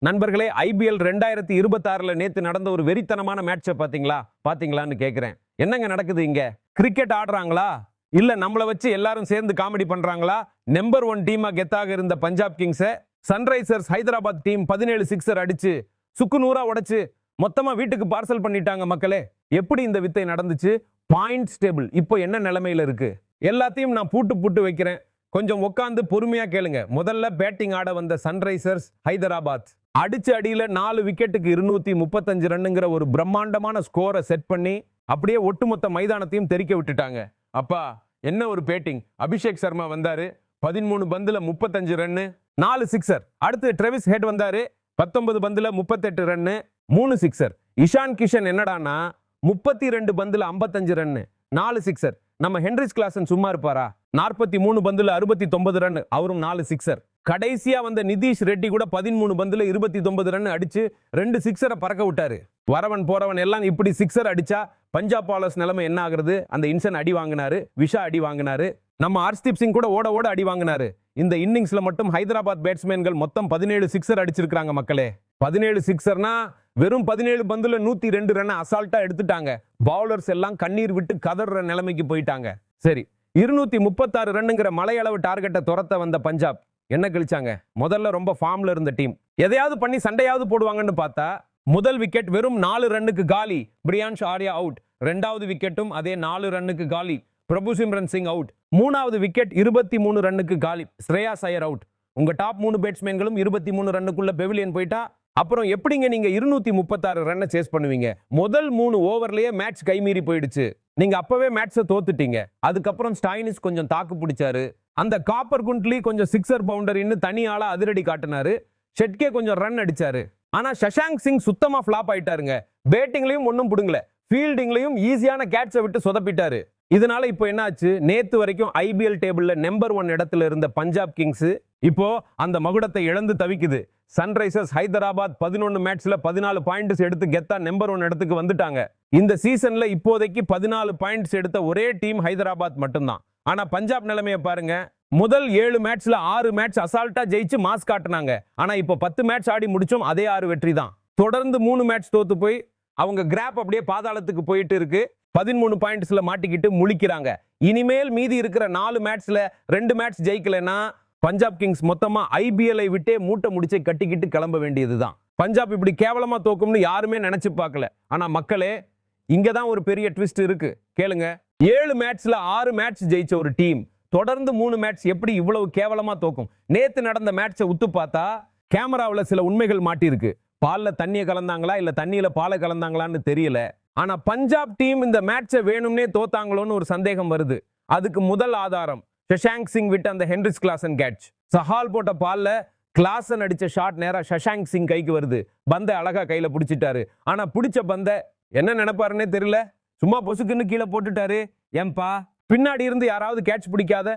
நண்பர்களே, ஐபிஎல் 2026ல நேத்து நடந்த ஒரு வெறித்தனமான மேட்சை பாத்தீங்களான்னு கேட்கிறேன். என்னங்க நடக்குது இங்க? கிரிக்கெட் ஆடுறாங்களா இல்ல நம்மள வச்சு எல்லாரும் சேர்ந்து காமெடி பண்றாங்களா? நம்பர் 1 டீமா கெத்தாக இருந்த பஞ்சாப் கிங்ஸை சன்ரைசர்ஸ் ஹைதராபாத் டீம் 17 சிக்ஸர் அடிச்சு சுக்குநூறா உடைச்சு மொத்தமா வீட்டுக்கு பார்சல் பண்ணிட்டாங்க. மக்களே, எப்படி இந்த வித்தை நடந்துச்சு? பாயிண்ட்ஸ் டேபிள் இப்போ என்ன நிலைமையில இருக்கு? எல்லாத்தையும் நான் பூட்டு வைக்கிறேன். கொஞ்சம் உட்காந்து பொறுமையா கேளுங்க. முதல்ல பேட்டிங் ஆட வந்த சன்ரைசர்ஸ் ஹைதராபாத் அடிச்ச அடியில 4 விக்கெட்டுக்கு 235 ரன்னுங்கிற ஒரு பிரம்மாண்டமான ஸ்கோரை செட் பண்ணி அப்படியே ஒட்டுமொத்த மைதானத்தையும் தெறிக்க விட்டுட்டாங்க. அப்பா, என்ன ஒரு பேட்டிங்! அபிஷேக் சர்மா வந்தாரு, 13 பந்துல 35 ரன்னு, 4 சிக்ஸர். அடுத்து ட்ரெவிஸ் ஹெட் வந்தாரு, 19 பந்துல 38 ரன்னு, 3 சிக்ஸர். இஷான் கிஷன் என்னடானா 32 பந்துல 55 ரன்னு, 4 சிக்ஸர். நம்ம ஹென்ரிஸ் கிளாசன் சும்மா இருப்பாரா? 43 பந்துல 69 ரன், அவரும் 4 சிக்ஸர். கடைசியா வந்த நிதிஷ் ரெட்டி கூட 13 பந்துல 29 ரன் அடிச்சு 2 சிக்ஸரை பறக்க விட்டாரு. வரவன் போறவன் எல்லாம் இப்படி சிக்ஸர் அடிச்சா பஞ்சாப் பாலர்ஸ் நிலைமை என்ன ஆகுறது? அந்த இன்சன் அடி வாங்கினாரு, விஷா அடி வாங்கினாரு, நம்ம ஹர்ஷ்தீப் சிங் கூட ஓட அடி வாங்கினாரு. இந்த இன்னிங்ஸ்ல மட்டும் ஹைதராபாத் பேட்ஸ்மேன்கள் மொத்தம் 17 சிக்ஸர் அடிச்சிருக்காங்க. மக்களே, 17 சிக்ஸர்னா வெறும் 17 பந்துல 102 ரன் அசால்ட்டா எடுத்துட்டாங்க. பவுலர்ஸ் எல்லாம் கண்ணீர் விட்டு கதற நிலைமைக்கு போயிட்டாங்க. சரி, 236 ரன்னுங்கிற மலையளவு டார்கெட்டை துரத்த வந்த பஞ்சாப் என்ன கழிச்சாங்க? முதல்ல ரொம்ப ஃபார்ம்ல இருந்த டீம் எதையாவது பண்ணி சண்டையாவது போடுவாங்கன்னு பார்த்தா முதல் விக்கெட் வெறும் 4 ரன்னுக்கு காலி, பிரியான்ஷ் ஆர்யா அவுட். 2வது விக்கெட்டும் அதே 4 ரன்னுக்கு காலி, பிரபு சிம்ரன் சிங் அவுட். 3வது விக்கெட் 23 ரன்னுக்கு காலி, ஸ்ரேயாஸ் ஐயர் அவுட். உங்க டாப் 3 பேட்ஸ்மேன்களும் 23 ரன்னுக்குள்ள பெவிலியன் போயிட்டா அப்புறம் எப்படிங்க நீங்க 236 ரன்னை சேஸ் பண்ணுவீங்க? முதல் 3 ஓவர்லயே மேட்ச் கைமீறி போயிடுச்சு. நீங்க அப்பவே மேட்சை தோத்துட்டீங்க. அதுக்கப்புறம் ஸ்டாயினிஸ் கொஞ்சம் தாக்கு பிடிச்சாரு. அந்த காப்பர் குண்ட்லி கொஞ்சம் சிக்ஸர் பவுண்டரின்னு தனி ஆளா அதிரடி காட்டினாரு. ஷெட்கே கொஞ்சம் ரன் அடிச்சாரு. ஆனா சஷாங்க் சிங் சுத்தமா ஃபிளாப் ஆயிட்டாருங்க. பேட்டிங்லயும் ஒன்னும் புடுங்கல, ஃபீல்டிங்லயும் ஈஸியான கேட்சை விட்டு சொதப்பிட்டாரு. இதனால இப்போ என்ன ஆச்சு? நேத்து வரைக்கும் ஐபிஎல் டேபிள்ல நம்பர் 1 இடத்துல இருந்த பஞ்சாப் கிங்ஸ் இப்போ அந்த மகுடத்தை இழந்து தவிக்குது. சன்ரைசர்ஸ் ஹைதராபாத் 11 மேட்ச்ல 14 பாயிண்ட்ஸ் எடுத்து கெத்தா நம்பர் 1 இடத்துக்கு வந்துட்டாங்க. இந்த சீசன்ல இப்போதைக்கு 14 பாயிண்ட்ஸ் எடுத்த ஒரே டீம் ஹைதராபாத் மட்டும்தான். ஆனா பஞ்சாப் நிலைமையை பாருங்க. முதல் 7 மேட்ச்ல 6 மேட்ச் அசால்ட்டா ஜெயிச்சு மாஸ் காட்டினாங்க. ஆனா இப்போ 10 மேட்ச் ஆடி முடிச்சோம், அதே 6 வெற்றி தான். தொடர்ந்து 3 மேட்ச் தோத்து போய் அவங்க கிராப் அப்படியே பாதாளத்துக்கு போயிட்டு இருக்கு. 13 பாயிண்ட்ஸ்ல மாட்டிக்கிட்டு முழிக்கிறாங்க. இனிமேல் மீதி இருக்கிற 4 மேட்ச்ல 2 மேட்ச் ஜெயிக்கலன்னா பஞ்சாப் கிங்ஸ் மொத்தமா ஐபிஎல்ஐ விட்டே மூட்டை முடிச்சு கட்டிக்கிட்டு கிளம்ப வேண்டியதுதான். பஞ்சாப் இப்படி கேவலமா தோக்கும்னு யாருமே நினைச்சு பார்க்கல. ஆனா மக்களே, இங்கதான் ஒரு பெரிய ட்விஸ்ட் இருக்கு. கேளுங்க. 7 மேட்ச்ல 6 மேட்ச் ஜெயிச்ச ஒரு டீம் தொடர்ந்து 3 மேட்ச் எப்படி இவ்வளவு கேவலமா தோக்கும்? நேத்து நடந்த மேட்சை உத்து பார்த்தா கேமராவில் சில உண்மைகள் மாட்டிருக்கு. பால்ல தண்ணியை கலந்தாங்களா இல்ல தண்ணியில பாலை கலந்தாங்களான்னு தெரியல. ஆனா பஞ்சாப் டீம் இந்த மேட்சை வேணும்னே தோத்தாங்களோன்னு ஒரு சந்தேகம் வருது. அதுக்கு முதல் ஆதாரம் சஷாங்க் சிங் விட்ட அந்த ஹென்ரிஸ் கிளாசன் கேட்ச். சஹால் போட்ட பால்ல கிளாசன் அடிச்ச ஷாட் நேரா சஷாங்க் சிங் கைக்கு வருது. பந்தை அழகா கையில பிடிச்சிட்டாரு. ஆனா பிடிச்ச பந்தை என்ன நினைப்பாருன்னே தெரியல, சும்மா பொசுக்குன்னு கீழே போட்டுட்டாரு. ஏன்பா, பின்னாடி இருந்து யாராவது கேட்ச் பிடிக்காத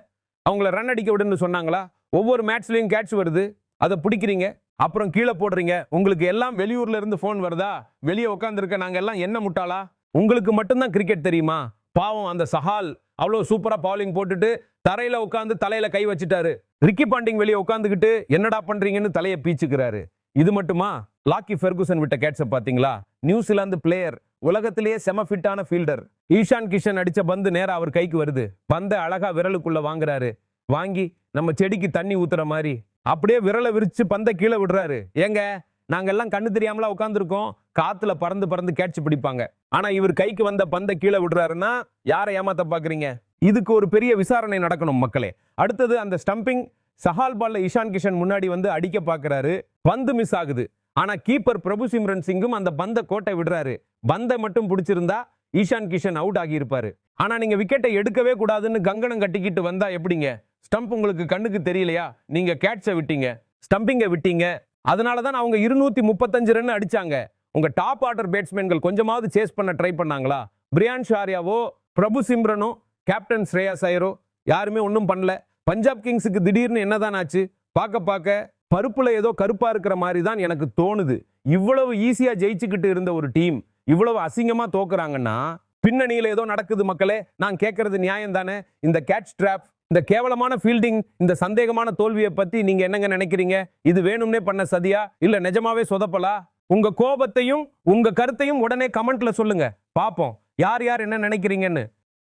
அவங்கள ரன் அடிக்க விடுன்னு சொன்னாங்களா? ஒவ்வொரு மேட்ச்லயும் கேட்ச் வருது, அதை பிடிக்கிறீங்க, அப்புறம் கீழே போடுறீங்க. உங்களுக்கு எல்லாம் வெளியூர்ல இருந்து போன் வருதா? வெளியே உட்காந்துருக்க நாங்க எல்லாம் என்ன முட்டாளா? உங்களுக்கு மட்டும்தான் கிரிக்கெட் தெரியுமா? பாவம் அந்த சஹால் அவ்வளவு சூப்பரா பவுலிங் போட்டுட்டு தரையில உட்காந்து தலையில கை வச்சுட்டாரு. ரிக்கி பாண்டிங் வெளியே உட்காந்துக்கிட்டு என்னடா பண்றீங்கன்னு தலையை பீச்சுக்கிறாரு. இது மட்டுமா? லாக்கி ஃபெர்குசன் விட்ட கேட்ச பாத்தீங்களா? நியூசிலாந்து பிளேயர், உலகத்திலேயே செம ஃபிட்டான ஃபீல்டர். ஈஷான் கிஷன் அடிச்ச பந்து நேரா அவர் கைக்கு வருது. பந்தை அழகா விரலுக்குள்ள வாங்குறாரு. வாங்கி நம்ம செடிக்கு தண்ணி ஊத்துற மாதிரி அப்படியே விரலை விரிச்சு பந்தை கீழே விடுறாரு. ஏங்க, நாங்க எல்லாம் கண்ணு தெரியாமலா உட்காந்துருக்கோம்? காத்துல பறந்து கேட்ச் பிடிப்பாங்க. ஆனா இவர் கைக்கு வந்த பந்தை கீழே விடுறாருன்னா யாரை ஏமாத்த பாக்குறீங்க? இதுக்கு ஒரு பெரிய விசாரணை நடக்கணும் மக்களே. அடுத்தது அந்த ஸ்டம்பிங். சஹால் பால்ல இஷான் கிஷன் முன்னாடி வந்து அடிக்க பாக்குறாரு. பந்து மிஸ் ஆகுது. ஆனா கீப்பர் பிரபு சிம்ரன் சிங்கும் அந்த பந்தை கோட்டை விடுறாரு. பந்தை மட்டும் பிடிச்சிருந்தா ஈஷான் கிஷன் அவுட் ஆகி இருப்பாரு. ஆனா நீங்க விக்கெட்டை எடுக்கவே கூடாதுன்னு கங்கணம் கட்டிக்கிட்டு வந்தா எப்படிங்க? ஸ்டம்ப் உங்களுக்கு கண்ணுக்கு தெரியலையா? நீங்க கேட்சை விட்டீங்க, ஸ்டம்பிங்க விட்டீங்க. அதனாலதான் அவங்க 235 ரன் அடிச்சாங்க. உங்க டாப் ஆர்டர் பேட்ஸ்மேன்கள் கொஞ்சமாவது சேஸ் பண்ண ட்ரை பண்ணாங்களா? பிரியான்ஷ் ஆர்யாவோ பிரபு சிம்ரனோ கேப்டன் ஸ்ரேயாஸ் ஐயரோ யாருமே ஒன்றும் பண்ணல. பஞ்சாப் கிங்ஸுக்கு திடீர்னு என்னதான் ஆச்சு? பார்க்க பருப்புல ஏதோ கருப்பா இருக்கிற மாதிரி தான் எனக்கு தோணுது. இவ்வளவு ஈஸியா ஜெயிச்சுக்கிட்டு இருந்த ஒரு டீம் இவ்வளவு அசிங்கமா தோக்குறாங்கன்னா பின்னணியில ஏதோ நடக்குது மக்களே. நான் கேட்கறது நியாயம் தானே? இந்த கேட்ச் ட்ராப் இந்த கேவலமான ஃபீல்டிங், இந்த சந்தேகமான தோல்வியை பத்தி நீங்க என்னங்க நினைக்கிறீங்க? இது வேணும்னே பண்ண சதியா இல்ல நிஜமாவே சொதப்பலா? உங்க கோபத்தையும் உங்க கருத்தையும் உடனே கமெண்ட்ல சொல்லுங்க, பாப்போம் யார் யார் என்ன நினைக்கிறீங்கன்னு.